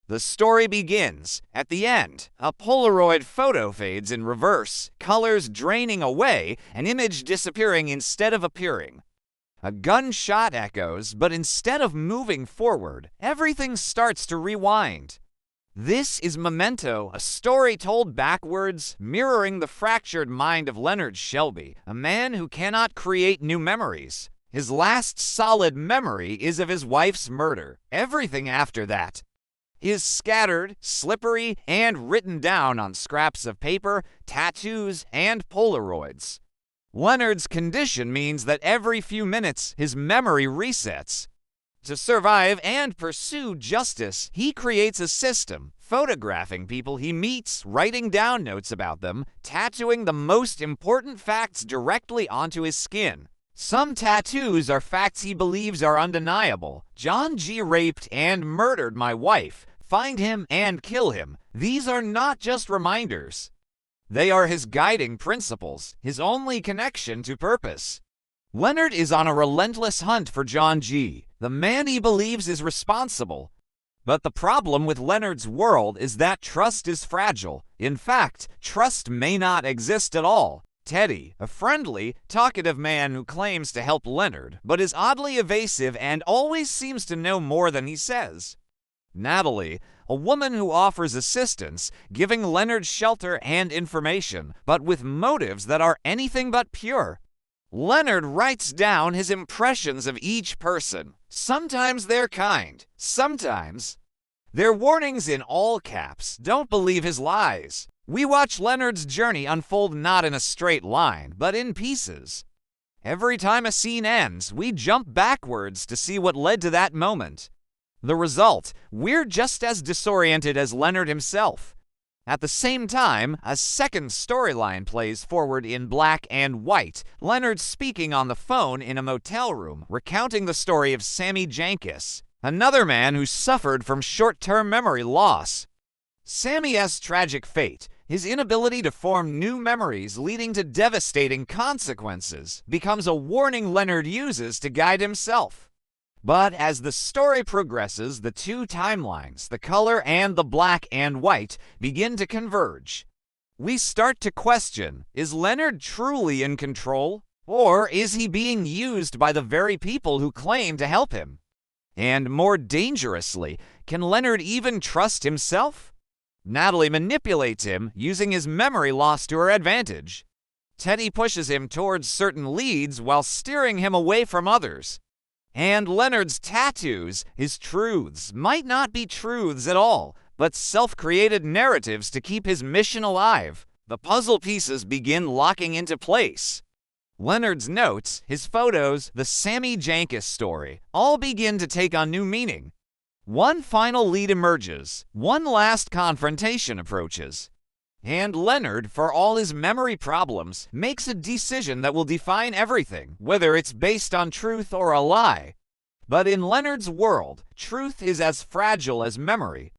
The story begins. At the end, a Polaroid photo fades in reverse, colors draining away, an image disappearing instead of appearing. A gunshot echoes, but instead of moving forward, everything starts to rewind. This is Memento, a story told backwards, mirroring the fractured mind of Leonard Shelby, a man who cannot create new memories. His last solid memory is of his wife's murder. Everything after that is scattered, slippery, and written down on scraps of paper, tattoos, and Polaroids. Leonard's condition means that every few minutes his memory resets. To survive and pursue justice, he creates a system, photographing people he meets, writing down notes about them, tattooing the most important facts directly onto his skin. Some tattoos are facts he believes are undeniable. John G. raped and murdered my wife. Find him and kill him. These are not just reminders. They are his guiding principles, his only connection to purpose. Leonard is on a relentless hunt for John G., the man he believes is responsible. But the problem with Leonard's world is that trust is fragile. In fact, trust may not exist at all. Teddy, a friendly, talkative man who claims to help Leonard, but is oddly evasive and always seems to know more than he says. Natalie, a woman who offers assistance, giving Leonard shelter and information, but with motives that are anything but pure. Leonard writes down his impressions of each person. Sometimes they're kind, sometimes they're warnings in all caps. Don't believe his lies. We watch Leonard's journey unfold not in a straight line, but in pieces. Every time a scene ends, we jump backwards to see what led to that moment. The result, we're just as disoriented as Leonard himself. At the same time, a second storyline plays forward in black and white, Leonard speaking on the phone in a motel room, recounting the story of Sammy Jankis, another man who suffered from short-term memory loss. Sammy's tragic fate, his inability to form new memories leading to devastating consequences, becomes a warning Leonard uses to guide himself. But as the story progresses, the two timelines, the color and the black and white, begin to converge. We start to question, is Leonard truly in control? Or is he being used by the very people who claim to help him? And more dangerously, can Leonard even trust himself? Natalie manipulates him, using his memory loss to her advantage. Teddy pushes him towards certain leads while steering him away from others. And Leonard's tattoos, his truths, might not be truths at all, but self-created narratives to keep his mission alive. The puzzle pieces begin locking into place. Leonard's notes, his photos, the Sammy Jankis story, all begin to take on new meaning. One final lead emerges, one last confrontation approaches. And Leonard, for all his memory problems, makes a decision that will define everything, whether it's based on truth or a lie. But in Leonard's world, truth is as fragile as memory.